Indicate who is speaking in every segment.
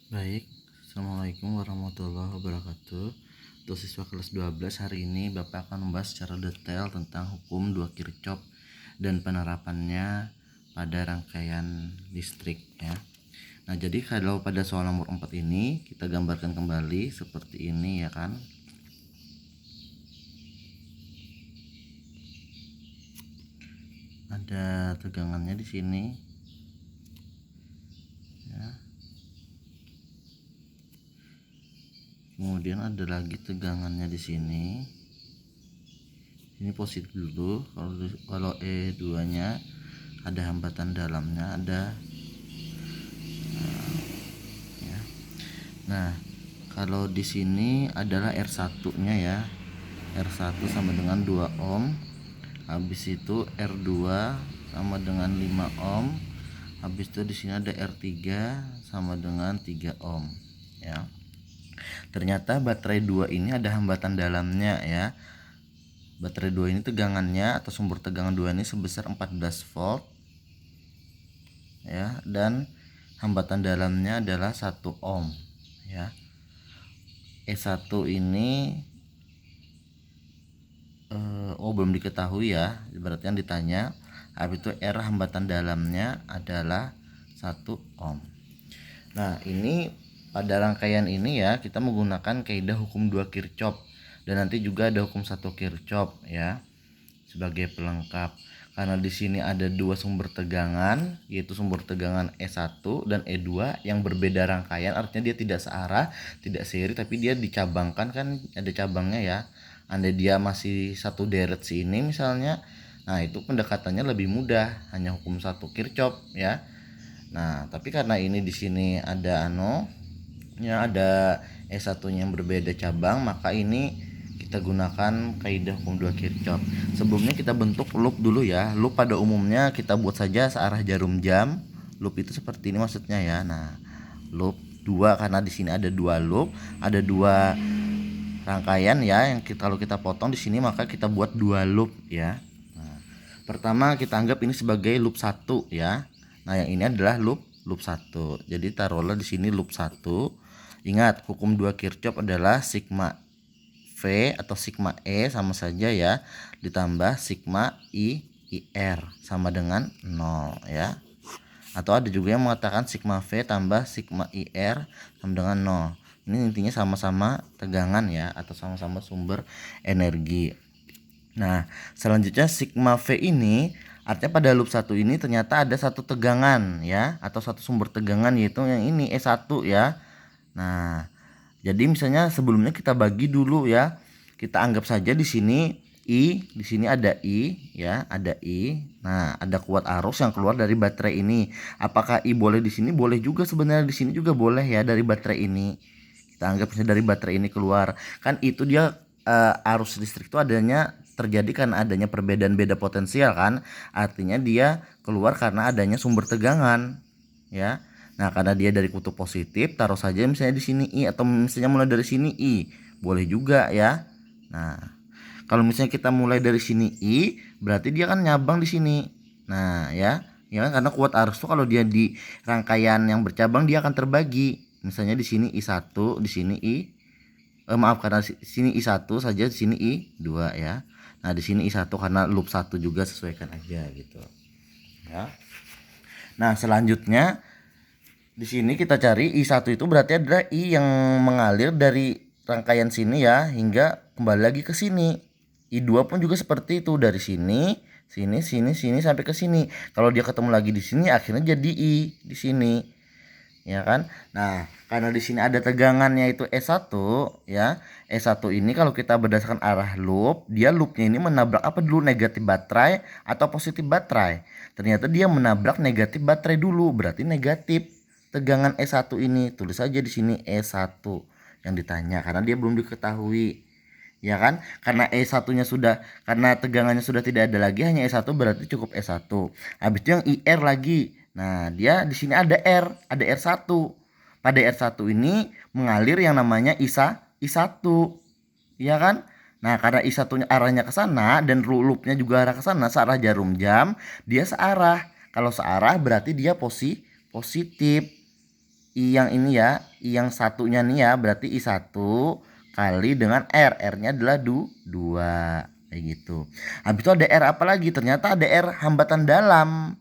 Speaker 1: Baik, Assalamualaikum warahmatullahi wabarakatuh. Untuk siswa kelas 12 hari ini Bapak akan membahas secara detail tentang hukum 2 Kirchhoff dan penerapannya pada rangkaian listrik ya. Nah, jadi kalau pada soal nomor 4 ini kita gambarkan kembali seperti ini ya kan. Ada tegangannya di sini. Ya. Kemudian ada lagi tegangannya di sini. Ini positif dulu. Kalau E2-nya ada hambatan dalamnya, ada ya. Nah, kalau di sini adalah R1-nya ya. R1 sama dengan 2 ohm. Habis itu R2 sama dengan 5 ohm. Habis itu di sini ada R3 sama dengan 3 ohm ya. Ternyata baterai 2 ini ada hambatan dalamnya ya. Baterai 2 ini tegangannya atau sumber tegangan 2 ini sebesar 14 volt ya, dan hambatan dalamnya adalah 1 ohm ya. E1 ini belum diketahui ya, berarti yang ditanya. Habis itu R hambatan dalamnya adalah 1 ohm. Nah, ini pada rangkaian ini ya kita menggunakan kaidah hukum 2 Kirchhoff dan nanti juga ada hukum 1 Kirchhoff ya sebagai pelengkap. Karena di sini ada dua sumber tegangan, yaitu sumber tegangan E1 dan E2 yang berbeda rangkaian, artinya dia tidak searah, tidak seri, tapi dia dicabangkan, kan ada cabangnya ya. Andai dia masih satu deret sini misalnya, nah itu pendekatannya lebih mudah, hanya hukum 1 Kirchhoff ya. Nah, tapi karena ini di sini ada ada E1-nya yang berbeda cabang, maka ini kita gunakan kaidah hukum 2 Kirchhoff. Sebelumnya kita bentuk loop dulu ya. Loop pada umumnya kita buat saja searah jarum jam. Loop itu seperti ini maksudnya ya. Nah, loop 2 karena di sini ada 2 loop, ada 2 rangkaian ya yang kalau kita potong di sini maka kita buat 2 loop ya. Nah, pertama kita anggap ini sebagai loop 1 ya. Nah, yang ini adalah loop 1. Jadi taruhlah di sini loop 1. Ingat, hukum 2 Kirchhoff adalah sigma V atau sigma E sama saja ya, ditambah sigma IR sama dengan 0 ya. Atau ada juga yang mengatakan sigma V tambah sigma IR sama dengan 0. Ini intinya sama-sama tegangan ya, atau sama-sama sumber energi. Nah, selanjutnya sigma V ini artinya pada loop 1 ini ternyata ada satu tegangan ya, atau satu sumber tegangan, yaitu yang ini E1 ya. Nah, jadi misalnya sebelumnya kita bagi dulu ya. Kita anggap saja di sini I, di sini ada I ya, ada I. Nah, ada kuat arus yang keluar dari baterai ini. Apakah I boleh di sini? Boleh juga sebenarnya, di sini juga boleh ya dari baterai ini. Kita anggap misalnya dari baterai ini keluar. Kan itu dia arus listrik itu adanya terjadi karena adanya perbedaan beda potensial kan. Artinya dia keluar karena adanya sumber tegangan ya. Nah, karena dia dari kutub positif, taruh saja misalnya di sini I, atau misalnya mulai dari sini I, boleh juga ya. Nah, kalau misalnya kita mulai dari sini I, berarti dia kan nyabang di sini. Nah, ya kan, karena kuat arus tuh kalau dia di rangkaian yang bercabang dia akan terbagi. Misalnya di sini I1, di sini maaf, karena di sini I1 saja, di sini I2 ya. Nah, di sini I1 karena loop 1 juga, sesuaikan aja gitu. Ya. Nah, selanjutnya di sini kita cari I1 itu berarti adalah I yang mengalir dari rangkaian sini ya hingga kembali lagi ke sini. I2 pun juga seperti itu, dari sini, sini sampai ke sini. Kalau dia ketemu lagi di sini akhirnya jadi I di sini. Ya kan? Nah, karena di sini ada tegangannya itu E1 ya. E1 ini kalau kita berdasarkan arah loop, dia loopnya ini menabrak apa dulu, negatif baterai atau positif baterai. Ternyata dia menabrak negatif baterai dulu, berarti negatif tegangan E1 ini. Tulis saja di sini E1 yang ditanya karena dia belum diketahui. Ya kan? Karena E1-nya sudah, karena tegangannya sudah tidak ada lagi, hanya E1, berarti cukup E1. Habis itu yang IR lagi. Nah, dia di sini ada ada R1. Pada R1 ini mengalir yang namanya I1. Ya kan? Nah, karena I1-nya arahnya ke sana dan loopnya juga arah ke sana, searah jarum jam, dia searah. Kalau searah berarti dia positif. I yang ini ya, I yang satunya nih ya, berarti I1 kali dengan R-nya adalah 2 kayak gitu. Habis itu ada R apa lagi? Ternyata ada R hambatan dalam.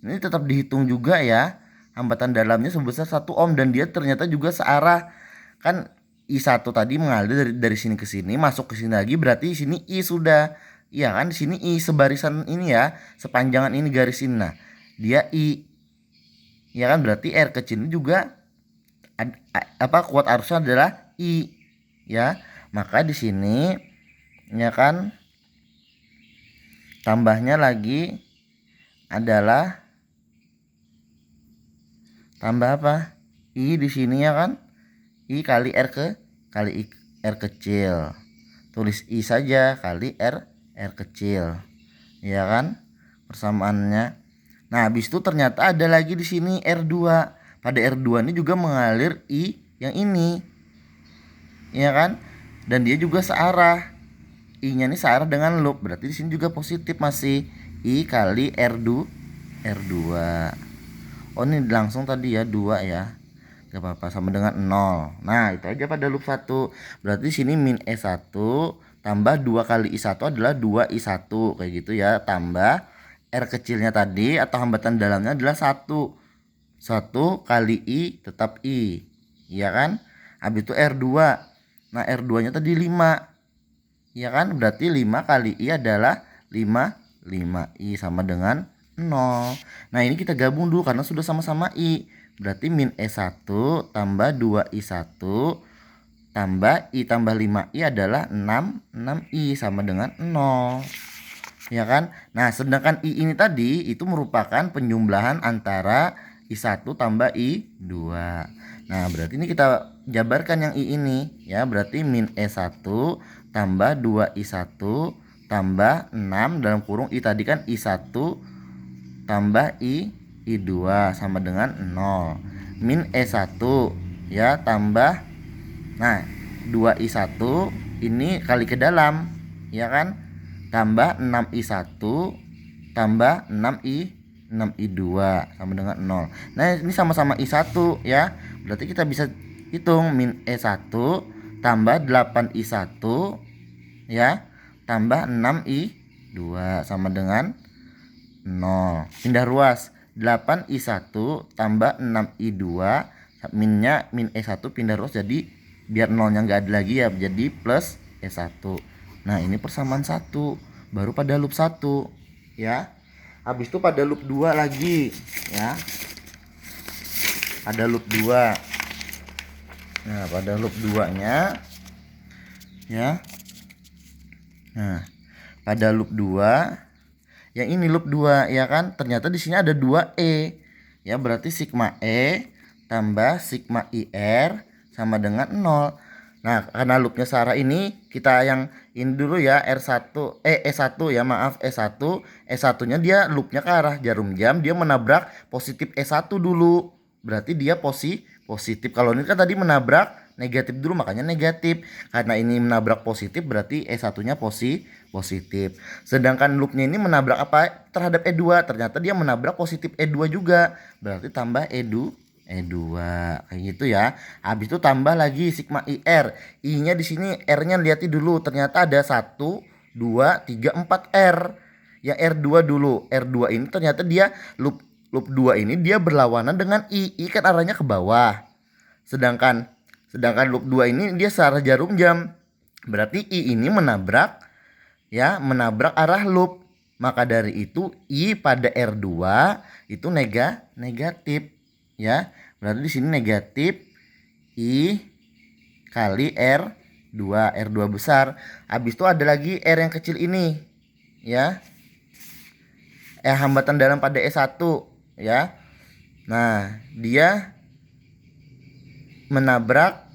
Speaker 1: Ini tetap dihitung juga ya. Hambatan dalamnya sebesar 1 ohm dan dia ternyata juga searah. Kan I1 tadi mengalir dari sini ke sini, masuk ke sini lagi, berarti di sini I sudah. Iya kan, di sini I sebarisan ini ya, sepanjangan ini garis ini. Nah, dia I. Ya kan, berarti R kecil ini juga kuat arusnya adalah I. Ya, maka di sini ya kan tambahnya lagi adalah tambah apa? I di sini ya kan? I kali kali R kecil. Tulis I saja kali R kecil. Ya kan? Persamaannya. Nah, habis itu ternyata ada lagi di sini R2. Pada R2 ini juga mengalir I yang ini. Ya kan? Dan dia juga searah. I-nya ini searah dengan loop. Berarti di sini juga positif masih I kali R2. Oh, ini langsung tadi ya 2 ya. Gak apa-apa, sama dengan 0. Nah, itu aja pada loop 1. Berarti di sini min E1 tambah 2 kali I1 adalah 2I1 kayak gitu ya. Tambah R kecilnya tadi atau hambatan dalamnya adalah 1. 1 kali I tetap I. Iya kan? Habis itu R2. Nah, R2-nya tadi 5. Iya kan? Berarti 5 kali I adalah 5I sama dengan 0. Nah, ini kita gabung dulu karena sudah sama-sama I. Berarti min E1 tambah 2I1 tambah I tambah 5I adalah 6I sama dengan 0. Ya kan? Nah, sedangkan I ini tadi itu merupakan penjumlahan antara I1 tambah I2. Nah, berarti ini kita jabarkan yang I ini ya. Berarti min E1 tambah 2I1 tambah 6 dalam kurung I tadi kan I1 tambah I2 sama dengan 0. Min E1 ya tambah, nah 2I1 ini kali ke dalam ya kan, tambah 6I1 tambah 6I2 sama dengan 0. Nah, ini sama-sama I1 ya. Berarti kita bisa hitung min E1 tambah 8I1 ya tambah 6I2 sama dengan 0. Pindah ruas, 8I1 tambah 6I2 minnya min E1 pindah ruas, jadi biar nolnya nggak ada lagi ya, jadi plus E1. Nah, ini persamaan 1 baru pada loop 1 ya. Habis itu pada loop 2 lagi ya. Ada loop 2. Nah, pada loop 2-nya ya. Nah, pada loop 2 yang ini loop 2 ya kan, ternyata di sini ada 2E ya, berarti sigma E tambah sigma IR sama dengan 0. Nah, karena loopnya searah ini kita yang ini dulu ya, E1 ya, maaf E1 nya dia loopnya ke arah jarum jam, dia menabrak positif E1 dulu, berarti dia positif. Kalau ini kan tadi menabrak negatif dulu, makanya negatif. Karena ini menabrak positif berarti E1 nya positif. Sedangkan loopnya ini menabrak apa terhadap E2, ternyata dia menabrak positif E2 juga, berarti tambah E2 kayak gitu ya. Habis itu tambah lagi sigma IR. I-nya di sini R-nya lihat dulu, ternyata ada 1 2 3 4 R. Yang R2 dulu. R2 ini ternyata dia loop 2 ini dia berlawanan dengan I. I kan arahnya ke bawah. Sedangkan loop 2 ini dia searah jarum jam. Berarti I ini menabrak arah loop. Maka dari itu I pada R2 itu negatif ya. Berarti di sini negatif I kali R2 besar. Habis itu ada lagi R yang kecil ini ya. Hambatan dalam pada E1 ya. Nah, dia menabrak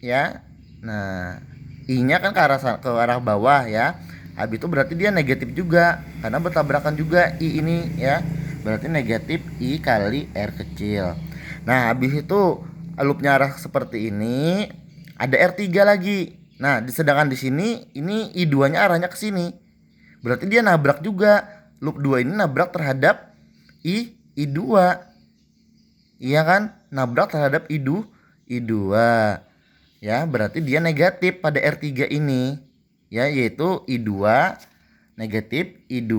Speaker 1: ya. Nah, I-nya kan ke arah bawah ya. Habis itu berarti dia negatif juga karena bertabrakan juga I ini ya. Berarti negatif I kali R kecil. Nah, habis itu loopnya arah seperti ini, ada R3 lagi. Nah, sedangkan di sini ini I2-nya arahnya ke sini. Berarti dia nabrak juga. Loop 2 ini nabrak terhadap I2. Iya kan? Nabrak terhadap I2 I2. Ya, berarti dia negatif pada R3 ini. Ya, yaitu I2 negatif I2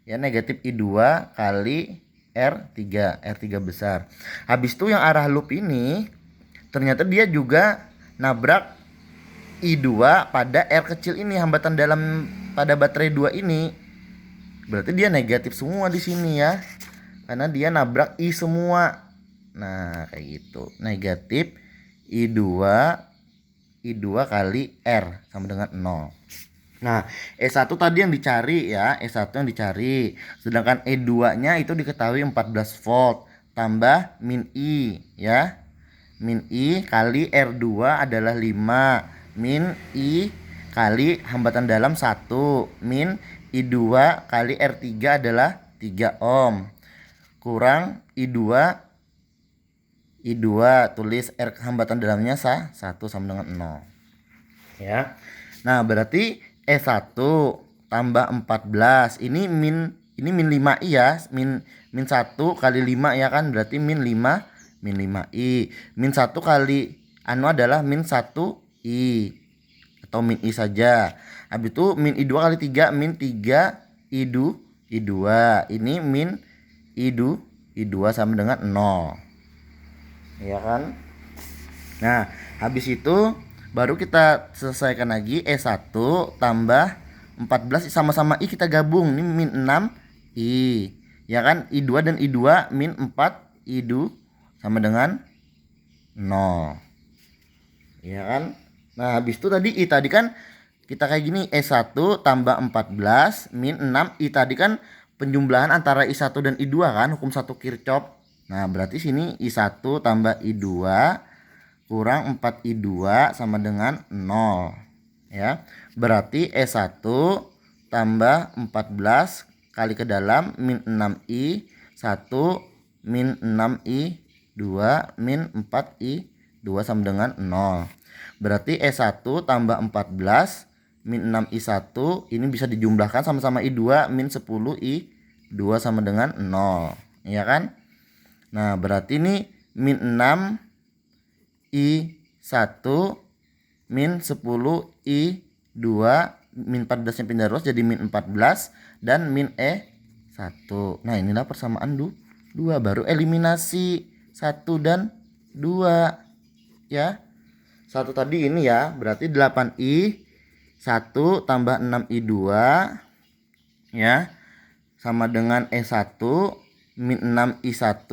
Speaker 1: ya, negatif I2 kali R3 besar. Habis itu yang arah loop ini ternyata dia juga nabrak I2 pada R kecil ini, hambatan dalam pada baterai 2 ini. Berarti dia negatif semua di sini ya. Karena dia nabrak I semua. Nah, kayak gitu. Negatif I2 kali R sama dengan 0. Nah, E1 tadi yang dicari ya, E1 yang dicari. Sedangkan E2-nya itu diketahui 14 volt tambah min I ya. Min I kali R2 adalah 5. Min I kali hambatan dalam 1. Min I2 kali R3 adalah 3 ohm. Kurang I2 tulis R hambatan dalamnya 1 sama dengan 0. Ya. Nah, berarti E1 tambah 14. Ini min 5i ya. Min 1 kali 5 ya kan, berarti min 5i. Min 1 kali adalah min 1i atau min i saja. Habis itu min I2 kali 3 min 3 I2. Ini min I2 sama dengan 0. Ya kan? Nah, habis itu baru kita selesaikan lagi E1 tambah 14 sama-sama I kita gabung. Ini min 6I. Ya kan? I2 dan I2 min 4 I2 sama dengan 0. Ya kan? Nah, habis itu tadi I tadi kan kita kayak gini, E1 tambah 14 min 6 I tadi kan penjumlahan antara I1 dan I2 kan, hukum 1 Kirchhoff. Nah, berarti sini I1 tambah I2 kurang 4I2 sama dengan 0 ya. Berarti E1 tambah 14 kali ke dalam min 6I 1 min 6I2 min 4I2 sama dengan 0. Berarti E1 tambah 14 min 6I1 ini bisa dijumlahkan sama-sama I2 min 10I2 sama dengan 0 ya kan. Nah, berarti ini min 6 I1 min 10 I2 min 14 nya pindah ruas jadi min 14 dan min E1. Nah, inilah persamaan 2. Baru eliminasi 1 dan 2 ya. 1 tadi ini ya, berarti 8I 1 tambah 6I2 ya sama dengan E1 min 6I1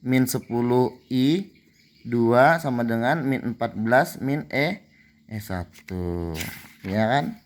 Speaker 1: min 10I 2 sama dengan min 14 min E1 ya kan.